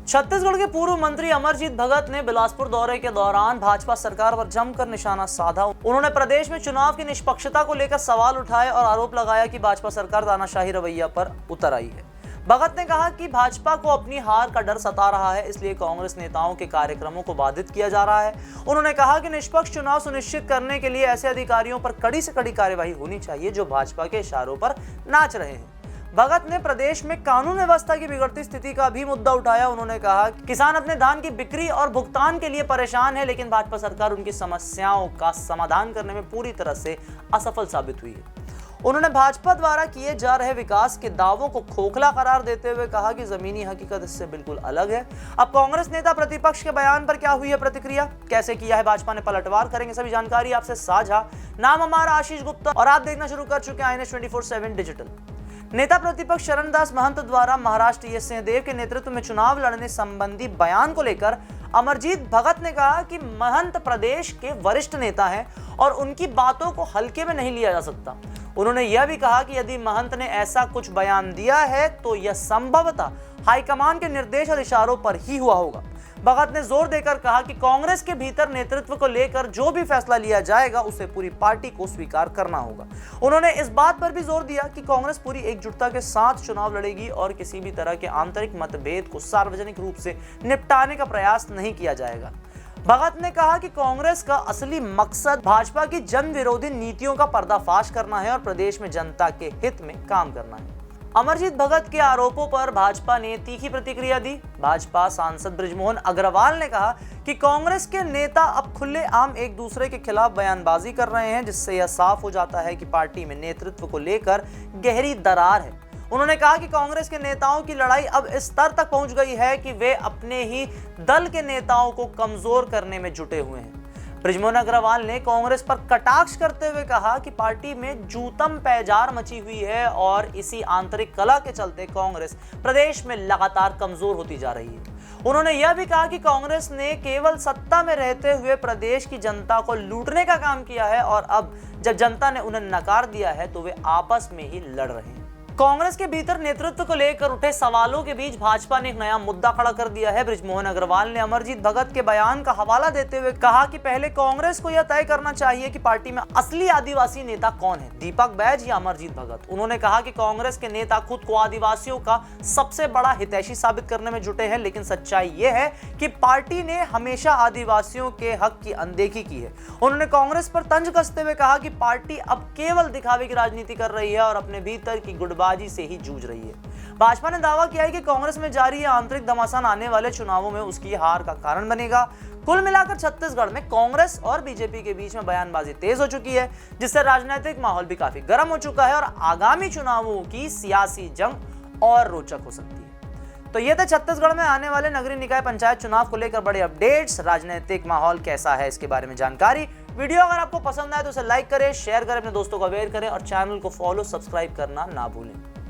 छत्तीसगढ़ के पूर्व मंत्री अमरजीत भगत ने बिलासपुर दौरे के दौरान भाजपा सरकार पर जमकर निशाना साधा। उन्होंने प्रदेश में चुनाव की निष्पक्षता को लेकर सवाल उठाए और आरोप लगाया कि भाजपा सरकार तानाशाही रवैया पर उतर आई है। भगत ने कहा कि भाजपा को अपनी हार का डर सता रहा है, इसलिए कांग्रेस नेताओं के कार्यक्रमों को बाधित किया जा रहा है। उन्होंने कहा कि निष्पक्ष चुनाव सुनिश्चित करने के लिए ऐसे अधिकारियों पर कड़ी से कड़ी कार्यवाही होनी चाहिए जो भाजपा के इशारों पर नाच रहे हैं। भगत ने प्रदेश में कानून व्यवस्था की बिगड़ती स्थिति का भी मुद्दा उठाया। उन्होंने कहा कि किसान अपने धान की बिक्री और भुगतान के लिए परेशान है, लेकिन भाजपा सरकार उनकी समस्याओं का समाधान करने में पूरी तरह से असफल साबित हुई है। उन्होंने भाजपा द्वारा किए जा रहे विकास के दावों को खोखला करार देते हुए कहा कि जमीनी हकीकत इससे बिल्कुल अलग है। अब कांग्रेस नेता प्रतिपक्ष के बयान पर क्या हुई है प्रतिक्रिया, कैसे किया है भाजपा ने पलटवार, करेंगे सभी जानकारी आपसे साझा। नाम हमारा आशीष गुप्ता और आप देखना शुरू कर चुके हैं INS 24/7 डिजिटल। नेता प्रतिपक्ष शरणदास महंत द्वारा महाराष्ट्र TS सिंहदेव के नेतृत्व में चुनाव लड़ने संबंधी बयान को लेकर अमरजीत भगत ने कहा कि महंत प्रदेश के वरिष्ठ नेता हैं और उनकी बातों को हल्के में नहीं लिया जा सकता। उन्होंने यह भी कहा कि यदि महंत ने ऐसा कुछ बयान दिया है तो यह संभवतः हाईकमान के निर्देश और इशारों पर ही हुआ होगा। भगत ने जोर देकर कहा कि कांग्रेस के भीतर नेतृत्व को लेकर जो भी फैसला लिया जाएगा उसे पूरी पार्टी को स्वीकार करना होगा। उन्होंने इस बात पर भी जोर दिया कि कांग्रेस पूरी एकजुटता के साथ चुनाव लड़ेगी और किसी भी तरह के आंतरिक मतभेद को सार्वजनिक रूप से निपटाने का प्रयास नहीं किया जाएगा। भगत ने कहा कि कांग्रेस का असली मकसद भाजपा की जन विरोधी नीतियों का पर्दाफाश करना है और प्रदेश में जनता के हित में काम करना है। अमरजीत भगत के आरोपों पर भाजपा ने तीखी प्रतिक्रिया दी। भाजपा सांसद बृजमोहन अग्रवाल ने कहा कि कांग्रेस के नेता अब खुलेआम एक दूसरे के खिलाफ बयानबाजी कर रहे हैं, जिससे यह साफ हो जाता है कि पार्टी में नेतृत्व को लेकर गहरी दरार है। उन्होंने कहा कि कांग्रेस के नेताओं की लड़ाई अब इस स्तर तक पहुंच गई है कि वे अपने ही दल के नेताओं को कमजोर करने में जुटे हुए हैं। बृजमोहन अग्रवाल ने कांग्रेस पर कटाक्ष करते हुए कहा कि पार्टी में जूतम पैजार मची हुई है और इसी आंतरिक कलह के चलते कांग्रेस प्रदेश में लगातार कमजोर होती जा रही है। उन्होंने यह भी कहा कि कांग्रेस ने केवल सत्ता में रहते हुए प्रदेश की जनता को लूटने का काम किया है और अब जब जनता ने उन्हें नकार दिया है तो वे आपस में ही लड़ रहे हैं। कांग्रेस के भीतर नेतृत्व को लेकर उठे सवालों के बीच भाजपा ने एक नया मुद्दा खड़ा कर दिया है। बृजमोहन अग्रवाल ने अमरजीत भगत के बयान का हवाला देते हुए कहा कि पहले कांग्रेस को यह तय करना चाहिए कि पार्टी में असली आदिवासी नेता कौन है, दीपक बैज या अमरजीत भगत। उन्होंने कहा कि कांग्रेस के नेता खुद को आदिवासियों का सबसे बड़ा हितैषी साबित करने में जुटे हैं, लेकिन सच्चाई यह है कि पार्टी ने हमेशा आदिवासियों के हक की अनदेखी की है। उन्होंने कांग्रेस पर तंज कसते हुए कहा कि पार्टी अब केवल दिखावे की राजनीति कर रही है और अपने भीतर की गुटबाजी से ही जूझ रही है। भाजपा ने दावा किया है कि कांग्रेस में जारी आंतरिक घमासान आने वाले चुनावों में उसकी हार का कारण बनेगा। कुल मिलाकर छत्तीसगढ़ में कांग्रेस और बीजेपी के बीच में बयानबाजी तेज हो चुकी है, जिससे राजनीतिक माहौल भी काफी गर्म हो चुका है और आगामी चुनावों की सियासी जंग और रोचक हो सकती है। तो ये थे छत्तीसगढ़ में आने वाले नगरीय निकाय पंचायत चुनाव को लेकर बड़े अपडेट्स। राजनीतिक माहौल कैसा है इसके बारे में जानकारी। वीडियो अगर आपको पसंद आए तो उसे लाइक करें, शेयर करें, अपने दोस्तों को अवेयर करें और चैनल को फॉलो सब्सक्राइब करना ना भूलें।